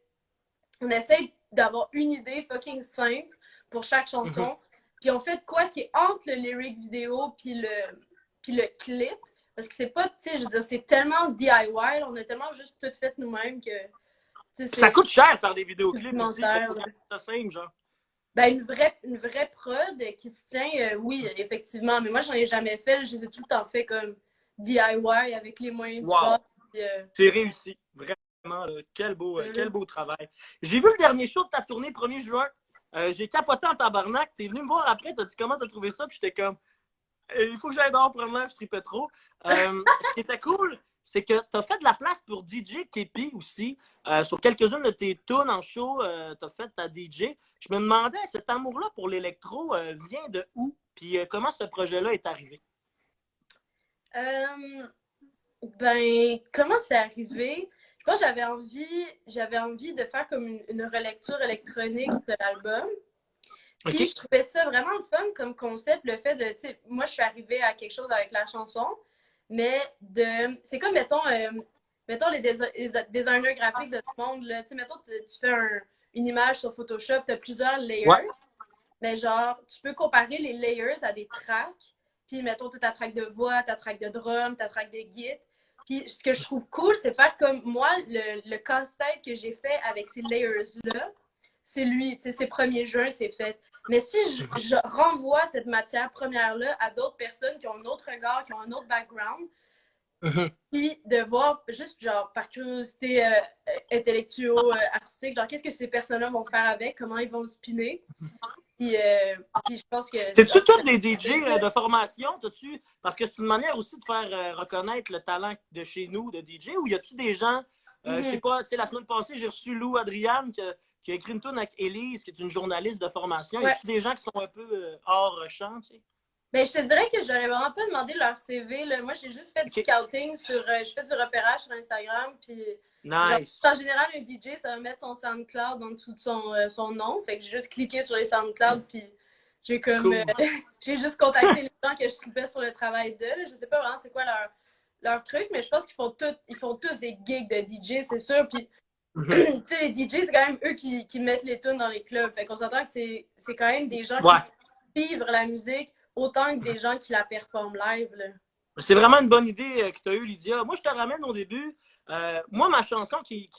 on essaye d'avoir une idée fucking simple pour chaque chanson. Puis on fait quoi qui est entre le lyric vidéo puis le clip. Parce que c'est pas, tu sais, je veux dire, c'est tellement DIY, on a tellement juste tout fait nous-mêmes que, tu sais, Ça c'est coûte cher faire des vidéoclips aussi. Fait supplémentaire. faut rendre ça simple, genre. Ben, une vraie prod qui se tient, oui, effectivement. Mais moi, j'en ai jamais fait. Je les ai tout le temps fait comme DIY avec les moyens du bord. Wow! Puis, C'est réussi. Vraiment, là. Quel beau travail. J'ai vu le dernier show de ta tournée 1er juin. J'ai capoté en tabarnak. T'es venu me voir après, t'as dit comment t'as trouvé ça, puis j'étais comme il faut que j'aille dehors pour je tripais trop. Ce qui était cool, c'est que tu as fait de la place pour DJ Kepi aussi. Sur quelques-unes de tes tunes en show, tu as fait ta DJ. Je me demandais, cet amour-là pour l'électro vient de où? Puis comment ce projet-là est arrivé? euh, ben, comment c'est arrivé? Je pense que j'avais envie de faire comme une relecture électronique de l'album. Puis je OK? trouvais ça vraiment le fun comme concept, le fait de, tu sais, moi je suis arrivée à quelque chose avec la chanson, mais c'est comme, mettons les designers graphiques de tout le monde, là, tu sais, mettons, tu fais une image sur Photoshop, tu as plusieurs Ouais. layers, mais genre, tu peux comparer les layers à des tracks, puis mettons, tu as ta track de voix, ta track de drum, ta track de git, puis ce que je trouve cool, c'est faire comme moi, le casse-tête que j'ai fait avec ces layers-là, c'est lui, tu sais, c'est 1er juin, c'est fait. Mais si je renvoie cette matière première-là à d'autres personnes qui ont un autre regard, qui ont un autre background, Mhm. puis de voir juste genre par curiosité artistique, genre qu'est-ce que ces personnes-là vont faire avec, comment ils vont spinner. Puis je pense que C'est-tu genre, tous des DJ de formation? Parce que c'est une manière aussi de faire reconnaître le talent de chez nous, de DJ, ou y a-tu des gens, je sais pas, tu sais, la semaine passée, j'ai reçu Lou Adriane qui a écrit une tune avec Élise, qui est une journaliste de formation. Y ouais. a-tu des gens qui sont un peu hors champ, tu sais? Ben, je te dirais que j'aurais vraiment pas demandé leur CV. Là. Moi, j'ai juste fait du OK. scouting je fais du repérage sur Instagram. Puis, genre, Nice. en général, un DJ, ça va mettre son SoundCloud en dessous de son nom. Fait que j'ai juste cliqué sur les SoundCloud. Puis, j'ai comme. Cool. j'ai juste contacté les gens que je trouvais sur le travail d'eux. Là. Je sais pas vraiment c'est quoi leur truc, mais je pense ils font tous des gigs de DJ, c'est sûr. Puis, tu sais, les DJ, c'est quand même eux qui mettent les tunes dans les clubs. Fait qu'on s'entend que c'est quand même des gens qui Ouais. font vivre la musique autant que des gens qui la performent live. Là. C'est vraiment une bonne idée que tu as eue, Lydia. Moi, je te ramène au début. Moi, ma chanson qui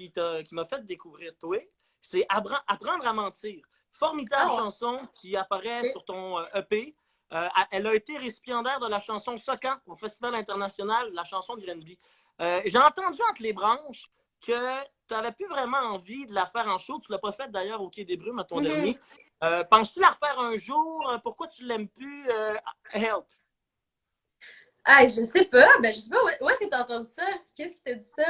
m'a fait découvrir toi, c'est Apprendre à mentir. Formidable Ah chanson qui apparaît ouais. sur ton EP. Elle a été récipiendaire de la chanson Socan au Festival international de la chanson de Grenby. J'ai entendu entre les branches que tu n'avais plus vraiment envie de la faire en show. Tu ne l'as pas fait d'ailleurs au Quai des Brumes à ton Mhm. dernier. Penses-tu la refaire un jour? Pourquoi tu l'aimes plus? Help! Ah, je sais pas. Ben, je sais pas où est-ce que t'as entendu ça? Qu'est-ce qui t'a dit ça?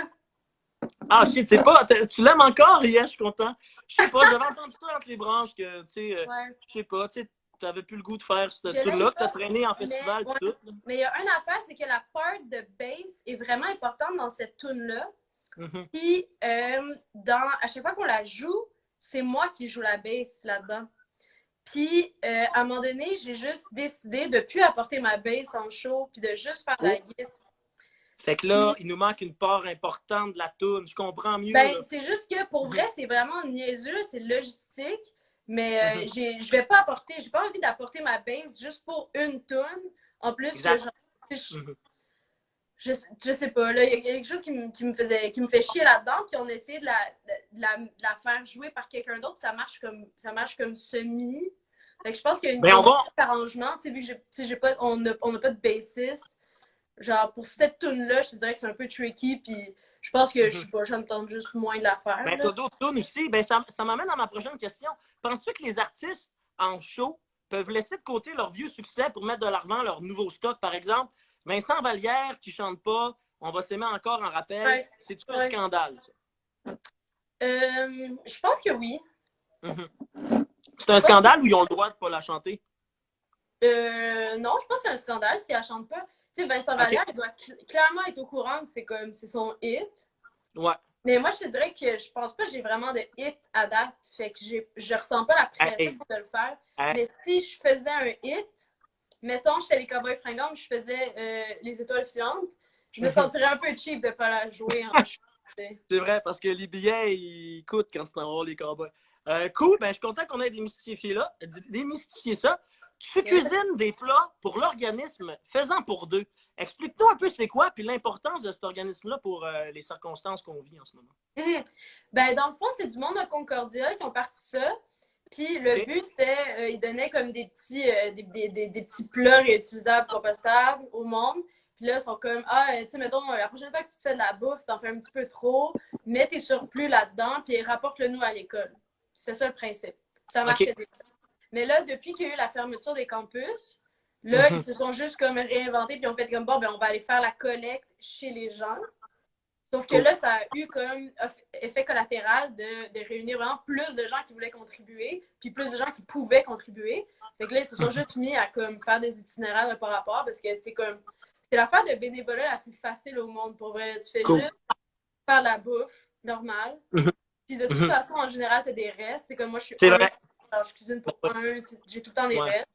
Ah, shit, tu sais pas, tu l'aimes encore, Yes, je suis content. Je sais pas, j'avais entendu ça entre les branches que, tu sais, Ouais. je sais pas, tu sais, t'avais plus le goût de faire Je cette tune-là, l'aime que t'as pas, traîné en mais festival ouais. pis tout. Mais il y a une affaire, c'est que la part de bass est vraiment importante dans cette tune-là. Mhm. Puis, à chaque fois qu'on la joue, c'est moi qui joue la bass là-dedans. Puis, à un moment donné, j'ai juste décidé de ne plus apporter ma bass en show, puis de juste faire la Oh. guitare. Fait que là, Puis, il nous manque une part importante de la tune. Je comprends mieux, ben, là. c'est juste que pour vrai, Mhm. c'est vraiment niaiseux, c'est logistique. Mais Mhm. je vais pas apporter, j'ai pas envie d'apporter ma bass juste pour une tune. En plus, que Exact. genre, Mhm. je sais pas, là, il y a quelque chose qui me fait chier là-dedans, puis on a essayé de la faire jouer par quelqu'un d'autre, ça marche comme semi. Fait que je pense qu'il y a Ben, un on va. petit arrangement, tu sais, vu que j'ai pas, on n'a pas de bassiste. Genre, pour cette tune-là, je te dirais que c'est un peu tricky, puis je pense que, je Mhm. sais pas, ça me tente juste moins de la faire, Ben, là. t'as d'autres tunes aussi. Ben, ça m'amène à ma prochaine question. Penses-tu que les artistes en show peuvent laisser de côté leur vieux succès pour mettre de l'argent leur nouveau stock? Par exemple, Vincent Vallière qui chante pas, on va s'aimer encore en rappel. Ouais, C'est-tu un ouais. scandale, ça? Je pense que oui. Mhm. C'est un scandale ou ils ont le droit de pas la chanter? Non, je pense que c'est un scandale si elle chante pas. Tu sais, Vincent OK. Vallière, il doit clairement être au courant que c'est son hit. Ouais. Mais moi, je te dirais que je pense pas que j'ai vraiment de hit à date. Fait que je ressens pas la pression Hey, de le faire. hey. Mais si je faisais un hit, mettons, j'étais les Cowboys fringants, je faisais les étoiles filantes, je me Mhm. sentirais un peu cheap de pas la jouer en show. C'est vrai, parce que les billets, ils coûtent quand tu t'en vas voir les cowboys. Cool, ben, je suis content qu'on ait démystifié ça. Tu Yes. cuisines des plats pour l'organisme Faisant pour deux. Explique-toi un peu c'est quoi, puis l'importance de cet organisme-là pour les circonstances qu'on vit en ce moment. Mhm. Ben, dans le fond, c'est du monde de Concordia qui ont parti ça. Puis le OK? but, c'était, ils donnaient comme des petits plats réutilisables, compostables au monde. Puis là, ils sont comme, tu sais, mettons, la prochaine fois que tu te fais de la bouffe, t'en fais un petit peu trop, mets tes surplus là-dedans, puis rapporte-le-nous à l'école. C'est ça le principe. Ça OK. marchait déjà. Mais là, depuis qu'il y a eu la fermeture des campus, là, ils Mhm. se sont juste comme réinventés, puis ont fait comme, bon, ben, on va aller faire la collecte chez les gens. Sauf que Cool. là, ça a eu comme effet collatéral de réunir vraiment plus de gens qui voulaient contribuer, puis plus de gens qui pouvaient contribuer. Fait que là, ils se sont juste mis à comme faire des itinéraires de par rapport parce que c'est l'affaire de bénévolat la plus facile au monde pour vrai. Tu fais Cool. juste faire la bouffe normale. Mhm. Puis de toute Mhm. façon, en général, tu as des restes. C'est comme moi, je suis C'est vrai. alors je cuisine pour un, j'ai tout le temps des Ouais. restes.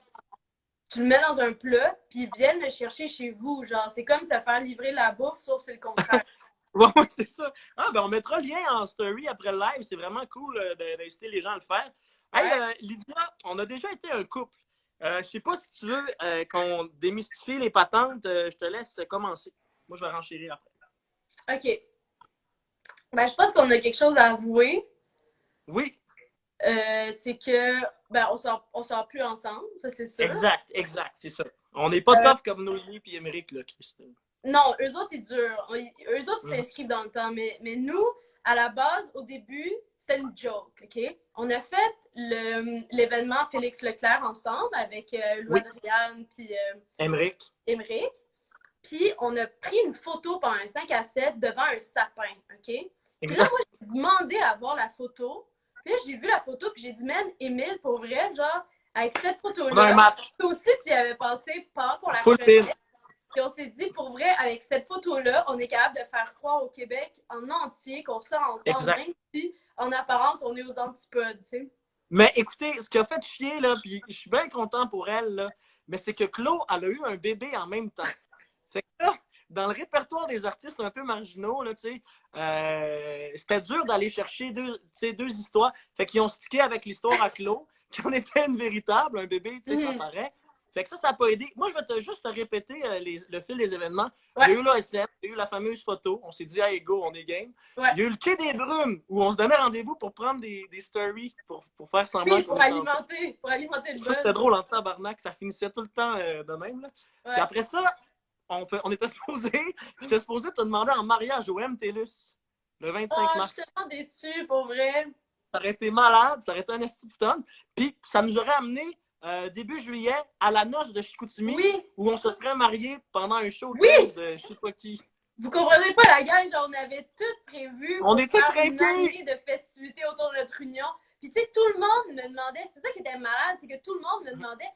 Tu le mets dans un plat, puis ils viennent le chercher chez vous. Genre, c'est comme te faire livrer la bouffe, sauf c'est le contraire. Ouais, ouais, c'est ça. Ah, ben, on mettra le lien en story après le live. C'est vraiment cool d'inciter les gens à le faire. Hey, Ouais. Lydia, on a déjà été un couple. Je sais pas si tu veux qu'on démystifie les patentes. Je te laisse commencer. Moi, je vais renchérir après. OK. Ben, je pense qu'on a quelque chose à avouer. Oui, C'est que ben on sort plus ensemble, ça c'est sûr. exact, c'est ça. On n'est pas Euh, tough comme Noémie et Émeric, là, Christine. non, eux autres ils durent. Eux autres ils Mhm. s'inscrivent dans le temps, mais nous, à la base, au début, c'était une joke, OK? On a fait l'événement Félix Leclerc ensemble avec Oui, Louis-Adriane puis Émeric. Émeric. Puis on a pris une photo pendant un 5 à 7 devant un sapin, OK? Puis là, Exact. moi, j'ai demandé à voir la photo. Puis là, j'ai vu la photo, puis j'ai dit, man, Émile, pour vrai, genre, avec cette On a un photo-là, match. toi aussi, tu y avais pensé pendant qu'on la Full prenait. pin. Puis on s'est dit, pour vrai, avec cette photo-là, on est capable de faire croire au Québec en entier qu'on sort ensemble, Exact. même si, en apparence, on est aux antipodes, tu sais. Mais écoutez, ce qui a fait chier, là, puis je suis bien content pour elle, là, mais c'est que Chloé, elle a eu un bébé en même temps. Fait que là, dans le répertoire des artistes un peu marginaux, là, c'était dur d'aller chercher deux histoires. Fait qu'ils ont stické avec l'histoire à Chloé, qui en était une véritable, un bébé, ça Mhm. paraît. Fait que ça n'a pas aidé. Moi, je vais juste te répéter le fil des événements. Ouais. Il y a eu l'ASM, il y a eu la fameuse photo. On s'est dit, hey, go, on est game. Ouais. Il y a eu le Quai des Brumes, où on se donnait rendez-vous pour prendre des stories, pour faire semblant Oui, qu'on pour était ensemble. alimenter le Ça, c'était buzz. drôle en tabarnak. Ça finissait tout le temps de même. Là. Ouais. Puis après ça, on était supposé, j'étais supposé te demander en mariage au MTLUS le 25 Je mars. suis tellement déçue, pour vrai. Ça aurait été malade, ça aurait été un esti de stun. Puis ça nous aurait amené début juillet à la noce de Chicoutimi, Oui. où on se serait mariés pendant un show Oui. de je sais pas qui. Vous comprenez pas la gang, genre on avait tout prévu On pour était faire une craqués. année de festivités autour de notre union. Puis tu sais, tout le monde me demandait, c'est ça qui était malade, c'est que tout le monde me demandait,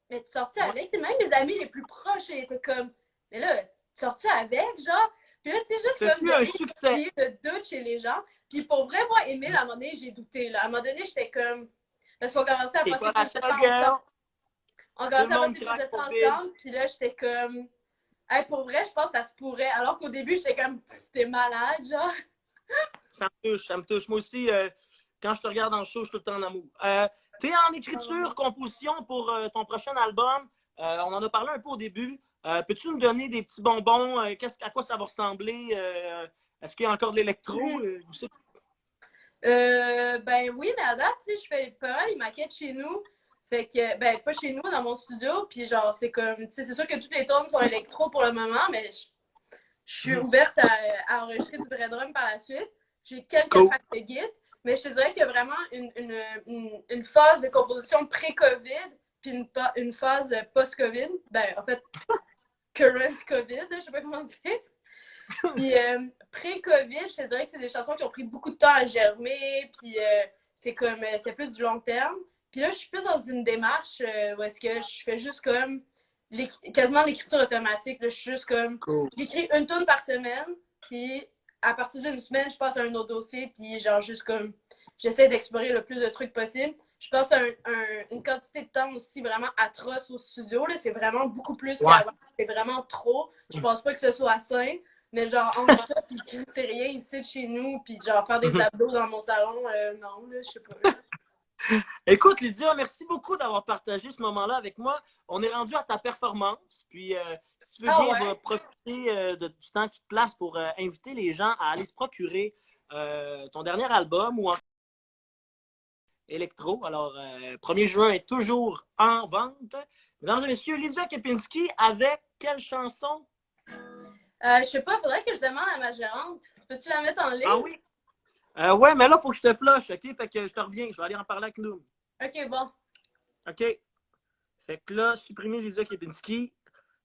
mais tu sortis avec? Tu sais, même mes amis les plus proches étaient comme, mais là, tu sortis avec, genre? Puis là, tu sais, juste Ce comme fut un succès. de doute chez les gens. Puis pour vrai, moi, Émile, à un moment donné, j'ai douté. Là. À un moment donné, j'étais comme, parce qu'on commençait à T'es passer pas la plus de seule temps girl. ensemble. On commençait à Tout le monde passer plus de craque temps pour Bill. ensemble. Puis là, j'étais comme, hey, pour vrai, je pense que ça se pourrait. Alors qu'au début, j'étais comme, t'es malade, genre. Ça me touche, ça me touche. Moi aussi, quand je te regarde en show, je suis tout le temps en amour. Tu es en écriture, composition pour ton prochain album. On en a parlé un peu au début. Peux-tu nous donner des petits bonbons? À quoi ça va ressembler? Est-ce qu'il y a encore de l'électro? Ben oui, mais à date, tu sais, je fais pas mal les maquettes chez nous. Fait que, ben, pas chez nous, dans mon studio. Puis genre, c'est comme, tu sais, c'est sûr que toutes les tones sont électro pour le moment, mais je suis ouverte à enregistrer du vrai drum par la suite. J'ai quelques tracks de Git, mais je te dirais qu'il y a vraiment une phase de composition pré-COVID, puis une phase post-COVID. Ben, en fait, current COVID, je sais pas comment dire. Puis pré-COVID, je te dirais que c'est des chansons qui ont pris beaucoup de temps à germer, puis c'est plus du long terme. Puis là, je suis plus dans une démarche où est-ce que je fais juste comme quasiment l'écriture automatique. Là, je suis juste comme, j'écris une tune par semaine, puis à partir d'une semaine, je passe à un autre dossier, puis genre juste comme, j'essaie d'explorer le plus de trucs possible. Je passe une quantité de temps aussi vraiment atroce au studio. Là. C'est vraiment beaucoup plus qu'avant. C'est vraiment trop. Je pense pas que ce soit sain. Mais genre, entre ça, puis c'est rien ici chez nous, puis genre faire des abdos dans mon salon, non, là, je sais pas. Écoute, Lydia, merci beaucoup d'avoir partagé ce moment-là avec moi. On est rendu à ta performance. Puis, si tu veux bien, je vais profiter du temps que tu te places pour inviter les gens à aller se procurer ton dernier album ou en électro. Alors, 1er juin est toujours en vente. Mesdames et messieurs, Lydia Kepinski avec quelle chanson? Je sais pas, faudrait que je demande à ma gérante. Peux-tu la mettre en ligne? Ah oui? Ouais, mais là, faut que je te flush, OK? Fait que je te reviens. Je vais aller en parler avec nous. OK, bon. OK. Fait que là, supprimer Lydia Kepinski.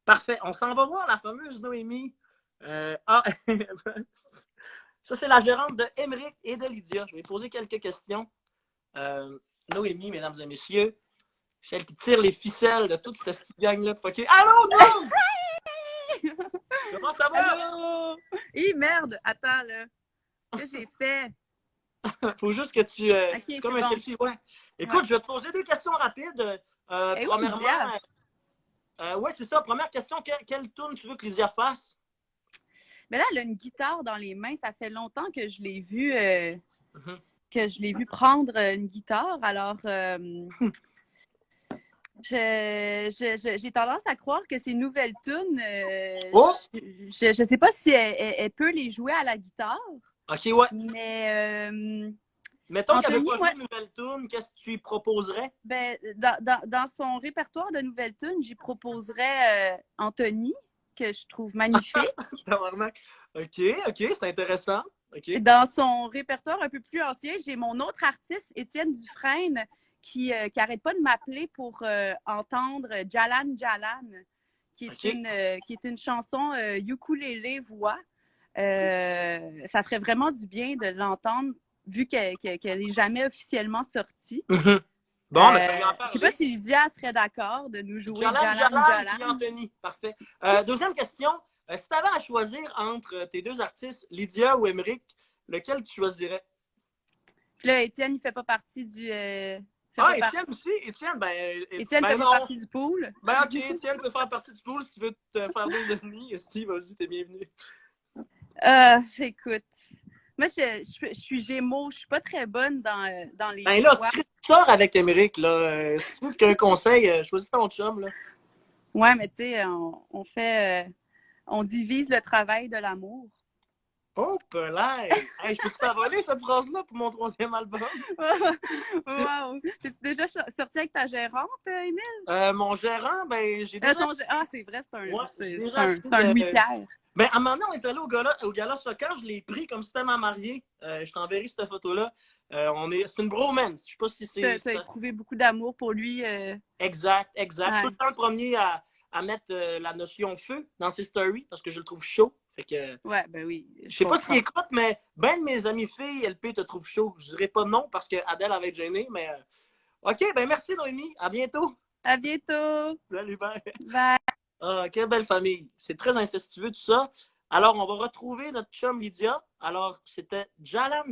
Parfait. On s'en va voir la fameuse Noémie. Ça, c'est la gérante de Émeric et de Lydia. Je vais poser quelques questions. Noémie, mesdames et messieurs, celle qui tire les ficelles de toute cette petite gang-là de fucker. Allô, non! Comment ça va? Allô? Hi, merde! Attends, là. Qu'est-ce que j'ai fait? Faut juste que tu... Ok, comme c'est un bon. selfie, ouais. Écoute, je vais te poser deux questions rapides. Premièrement... oui, c'est ça. Première question, quelle tune tu veux que Lydia fasse? Mais là, elle a une guitare dans les mains. Ça fait longtemps que je l'ai vue prendre une guitare. Alors, j'ai tendance à croire que ces nouvelles tunes, je ne sais pas si elle peut les jouer à la guitare. OK, ouais. Mais... mettons qu'elle veut pas jouer une nouvelle tune, qu'est-ce que tu lui proposerais? Ben, dans son répertoire de nouvelles tunes, j'y proposerais Anthony, que je trouve magnifique. OK, c'est intéressant. Okay. Dans son répertoire un peu plus ancien, j'ai mon autre artiste, Étienne Dufresne, qui arrête pas de m'appeler pour entendre Jalan Jalan, qui est une chanson ukulélé voix. Ça ferait vraiment du bien de l'entendre, vu qu'elle n'est jamais officiellement sortie. Bon, mais ça lui en parle. Je sais pas si Lydia serait d'accord de nous jouer Jalan Jalan. Et Anthony, parfait. Deuxième question. Si tu avais à choisir entre tes deux artistes, Lydia ou Émeric, lequel tu choisirais? Puis là, Étienne, il fait pas partie du... Étienne aussi? Étienne fait pas partie du pool. Ben OK, Étienne peut faire partie du pool si tu veux te faire deux ennemis. Steve, vas-y, t'es bienvenu. Écoute, moi, je suis Gémeaux. Je suis pas très bonne dans les ben là, choix. tu sors avec Émeric, là. Si tu veux qu'un conseil, choisis ton chum, là. Ouais, mais tu sais, on fait, on divise le travail de l'amour. Oh, pelay! Hey, je peux-tu t'envoler cette phrase-là pour mon 3e album? Wow! T'es-tu déjà sorti avec ta gérante, Émile? Mon gérant, ben, j'ai déjà. Ah, c'est vrai, Ouais, j'ai c'est déjà acheté. un Louis-Pierre. Ben, à un moment donné, on est allé au gala soccer, je l'ai pris comme si c'était ma mariée. Je t'enverrai cette photo-là. C'est une bromance. Je sais pas si c'est. T'as éprouvé beaucoup d'amour pour lui. Exact, exact. Je suis tout Ouais. le temps le premier à mettre la notion feu dans ses stories parce que je le trouve chaud. Fait que. Ouais, ben oui, Je je sais pas s'il comprends. écoute, mais ben de mes amis filles, LP te trouve chaud. Je dirais pas non parce que Adèle avait été gênée, mais. OK, ben merci Noémie. À bientôt. À bientôt! Salut, bye. Bye! Ah, quelle belle famille. C'est très incestueux tout ça. Alors, on va retrouver notre chum Lydia. Alors, c'était Jalan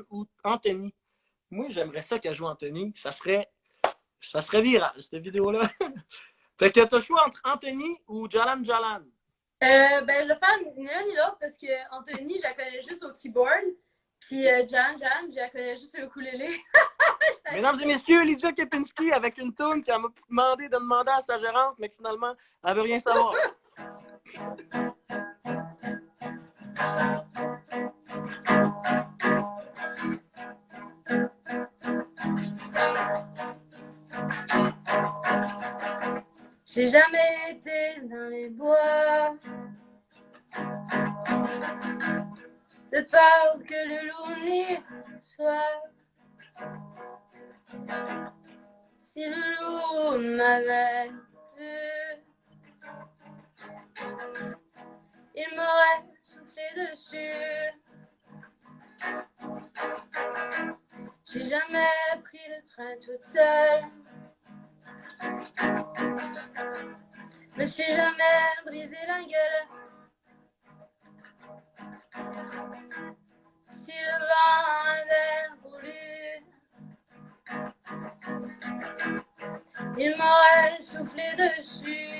ou Anthony. Moi, j'aimerais ça qu'elle joue Anthony. Ça serait viral, cette vidéo-là. Fait que t'as le choix entre Anthony ou Jalan. Ben, je vais faire ni l'un ni l'autre parce que Anthony, je la connais juste au keyboard. Puis Jan, je la connais juste au ukulélé. Mesdames et messieurs, Lydia Kepinski avec une toune qui m'a demandé de demander à sa gérante, mais que finalement, elle veut rien savoir. J'ai jamais été dans les bois, de peur que le loup n'y soit. Si le loup m'avait vu, il m'aurait soufflé dessus. J'ai jamais pris le train toute seule, me suis jamais brisé la gueule. Si le vent avait voulu, il m'aurait soufflé dessus.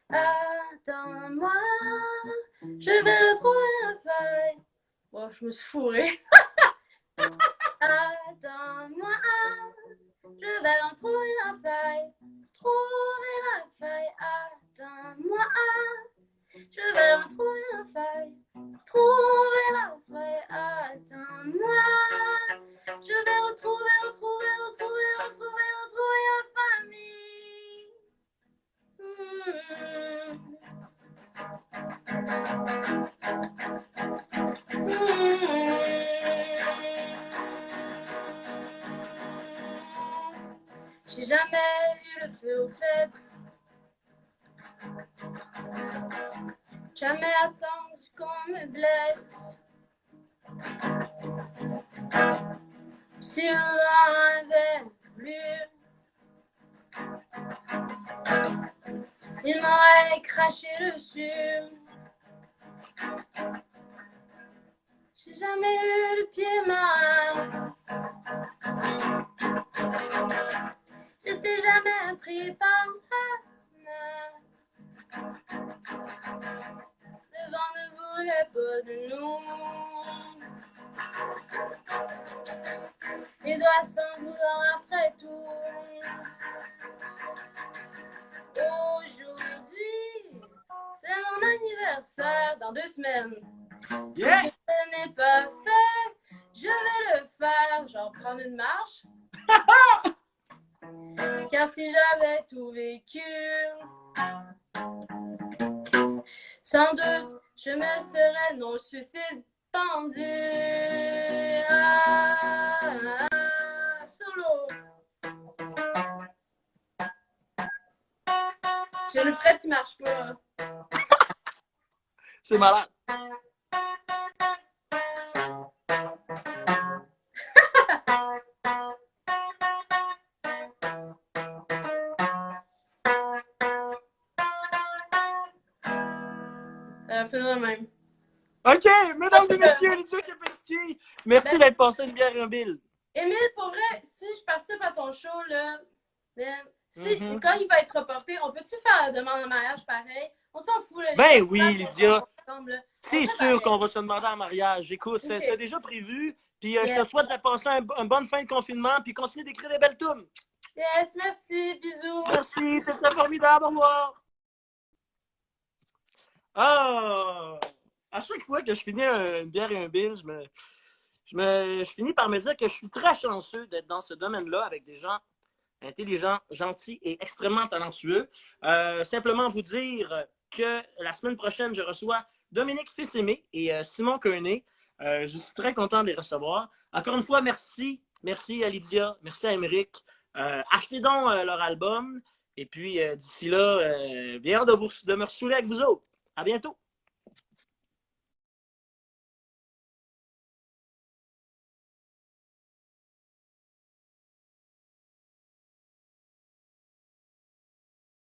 Attends-moi, je vais retrouver la feuille. Bon, je me suis fourrée. Attends-moi, je vais retrouver la feuille. Trouver la feuille. Attends-moi, je vais retrouver la feuille. Trouver la feuille. Attends-moi, je vais retrouver la famille. J'ai jamais vu le feu aux fêtes, jamais attendu qu'on me blesse. Si le vent avait voulu, il m'aurait craché dessus. J'ai jamais eu le pied marin, j'étais jamais pris par la main. Le vent ne voulait pas de nous, il doit s'en vouloir après tout. Aujourd'hui, c'est mon anniversaire dans 2 semaines. Yeah! Si ce n'est pas fait, je vais le faire, genre prendre une marche. Car si j'avais tout vécu, sans doute je me serais non suicide pendu. Solo. J'ai le fret qui marche pas. C'est malade. Ça fait de même. OK, mesdames et messieurs, Lydia Kepinski, merci d'être passé une bière en ville. Émile, pour vrai, si je participe à ton show, là, quand il va être reporté, on peut-tu faire la demande en mariage pareil? On s'en fout, là. Ben oui, Lydia. Ensemble, C'est sûr qu'on va se demander en mariage. Écoute, c'était déjà prévu. Puis je te souhaite de passer une bonne fin de confinement puis continuer d'écrire des belles tunes. Yes, merci, bisous. Merci, t'étais formidable, au revoir. Ah! À chaque fois que je finis une bière et un bill, je finis par me dire que je suis très chanceux d'être dans ce domaine-là avec des gens intelligents, gentils et extrêmement talentueux. Simplement vous dire que la semaine prochaine, je reçois Dominique Fils-Aimé et Simon Quenet. Je suis très content de les recevoir. Encore une fois, merci. Merci à Lydia, merci à Émeric. Achetez donc leur album. Et puis, d'ici là, bien hâte de me ressouler avec vous autres. À bientôt!